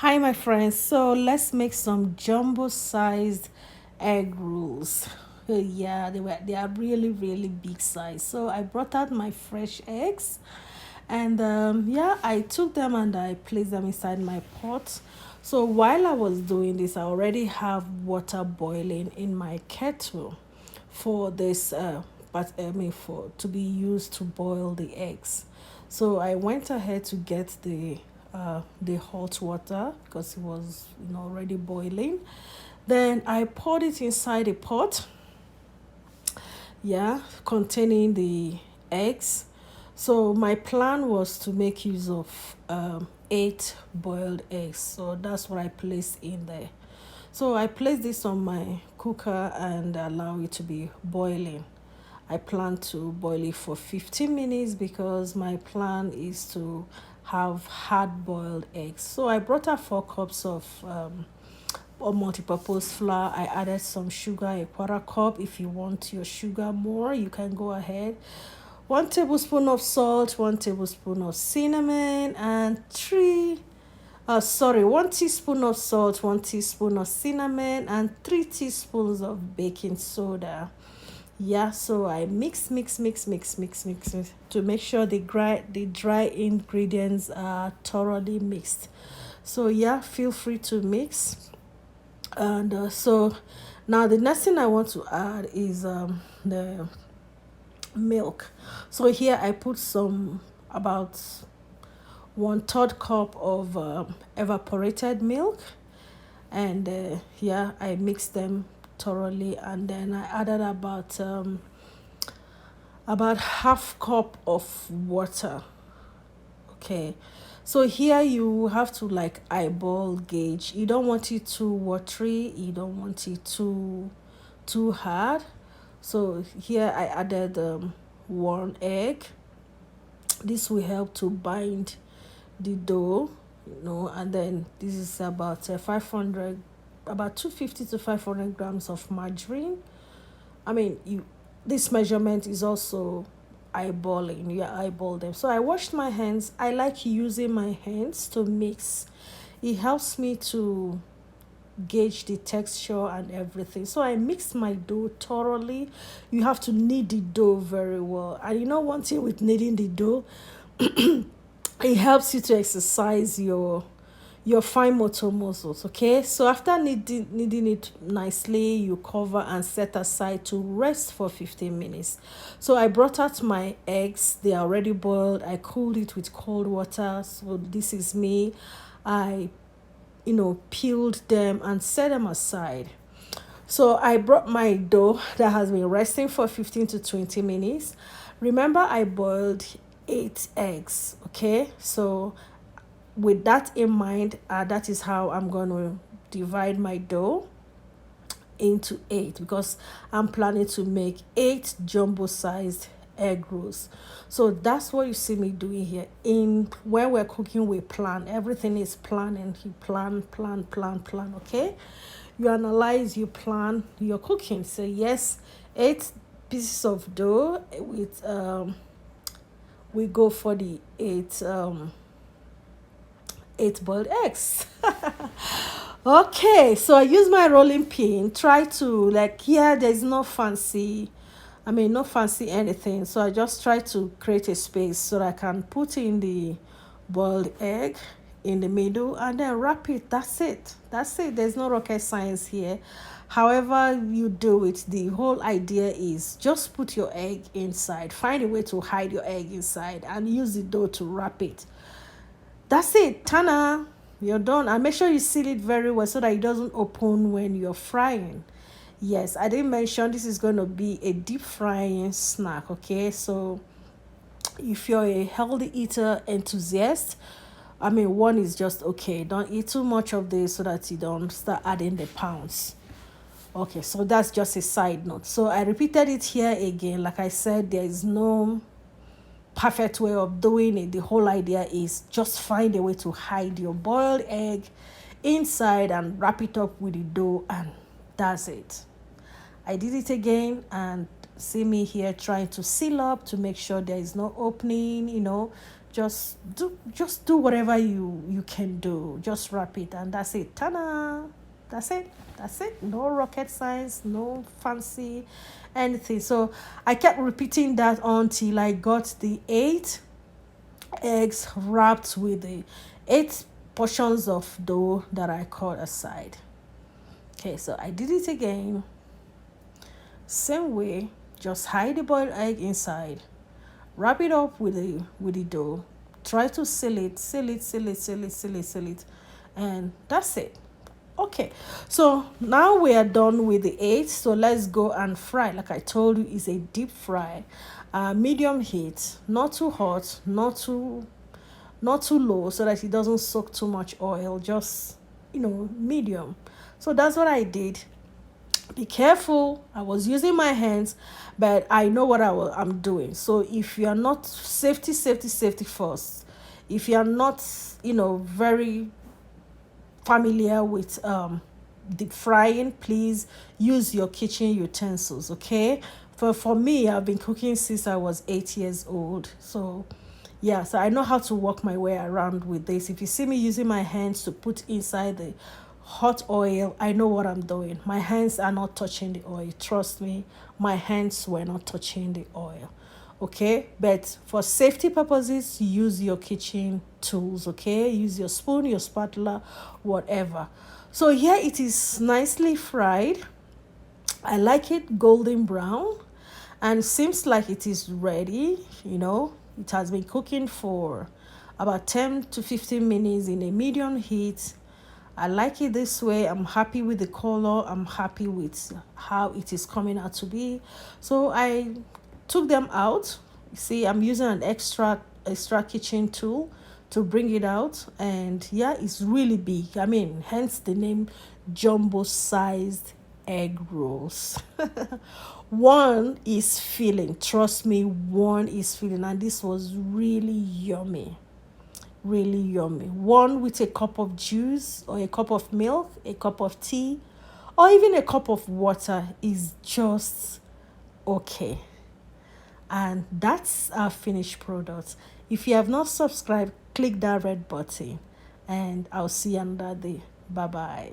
Hi, my friends. So let's make some jumbo-sized egg rolls. Yeah, they are really big size. So I brought out my fresh eggs, and yeah, I took them and I placed them inside my pot. So while I was doing this, I already have water boiling in my kettle for this but I mean for to be used to boil the eggs. So I went ahead to get the hot water because it was already boiling. Then I poured it inside a pot, yeah, containing the eggs. So my plan was to make use of 8 boiled eggs. So that's what I placed in there. So I placed this on my cooker and allow it to be boiling. I plan to boil it for 15 minutes because my plan is to have hard boiled eggs. So I brought out 4 cups of or multi-purpose flour. I added some sugar, a quarter cup. If you want your sugar more, you can go ahead. 1 tablespoon of salt, 1 tablespoon of cinnamon, and 1 teaspoon of salt, 1 teaspoon of cinnamon, and 3 teaspoons of baking soda. Yeah, so I mix to make sure the dry ingredients are thoroughly mixed. So yeah, feel free to mix. And so now the next thing I want to add is the milk. So here I put some about 1/3 cup of evaporated milk, and yeah, I mixed them thoroughly, and then I added about half cup of water. Okay, so here you have to like eyeball gauge. You don't want it too watery, you don't want it too hard. So here I added 1 egg. This will help to bind the dough, and then this is about 500, about 250 to 500 grams of margarine. I mean, you this measurement is also eyeballing. You eyeball them. So I washed my hands. I like using my hands to mix. It helps me to gauge the texture and everything. So I mixed my dough thoroughly. You have to knead the dough very well. And one thing with kneading the dough, it helps you to exercise your fine motor muscles. Okay, so after kneading it nicely, you cover and set aside to rest for 15 minutes. So I brought out my eggs. They are already boiled. I cooled it with cold water. So this is me. I peeled them and set them aside. So I brought my dough that has been resting for 15 to 20 minutes. Remember, I boiled 8 eggs. Okay, so with that in mind, that is how I'm going to divide my dough into 8, because I'm planning to make 8 jumbo sized egg rolls. So that's what you see me doing here. In where we're cooking, we plan. Everything is planned, and you plan. Okay, you analyze, you plan your cooking. So yes, 8 pieces of dough with we go for the 8 boiled eggs. Okay, so I use my rolling pin. Try to like here. There's no fancy. No fancy anything. So I just try to create a space so that I can put in the boiled egg in the middle and then wrap it. That's it. That's it. There's no rocket science here. However you do it, the whole idea is just put your egg inside. Find a way to hide your egg inside and use the dough to wrap it. That's it. Tana, you're done. And make sure you seal it very well so that it doesn't open when you're frying. Yes, I didn't mention this is going to be a deep frying snack. Okay, so if you're a healthy eater enthusiast, one is just okay. Don't eat too much of this so that you don't start adding the pounds. Okay, so that's just a side note. So I repeated it here again. Like I said, there is no perfect way of doing it. The whole idea is just find a way to hide your boiled egg inside and wrap it up with the dough, and that's it. I did it again, and see me here trying to seal up to make sure there is no opening, just do whatever you can do. Just wrap it, and that's it. Ta-da! That's it. No rocket science, no fancy anything. So I kept repeating that until I got the 8 eggs wrapped with the 8 portions of dough that I cut aside. Okay, so I did it again. Same way, just hide the boiled egg inside. Wrap it up with the dough. Try to seal it, and that's it. Okay, so now we are done with the 8. So let's go and fry. Like I told you, it's a deep fry, medium heat, not too hot, not too low, so that it doesn't soak too much oil. Just medium. So that's what I did. Be careful, I was using my hands, but I know what I'm doing. So if you are not, safety first. If you are not very familiar with deep frying, please use your kitchen utensils. Okay, for me, I've been cooking since I was 8 years old. So yeah, so I know how to work my way around with this. If you see me using my hands to put inside the hot oil, I know what I'm doing. My hands are not touching the oil. Trust me, my hands were not touching the oil. Okay, but for safety purposes, use your kitchen tools. Okay, use your spoon, your spatula, whatever. So here it is, nicely fried. I like it golden brown, and seems like it is ready. It has been cooking for about 10 to 15 minutes in a medium heat. I like it this way. I'm happy with the color. I'm happy with how it is coming out to be. So I took them out. See, I'm using an extra kitchen tool to bring it out, and yeah, it's really big. I mean, hence the name jumbo sized egg rolls. One is filling. Trust me, one is filling, and this was really yummy. Really yummy. One with a cup of juice or a cup of milk, a cup of tea, or even a cup of water is just okay. And that's our finished product. If you have not subscribed, click that red button, and I'll see you another day. Bye bye.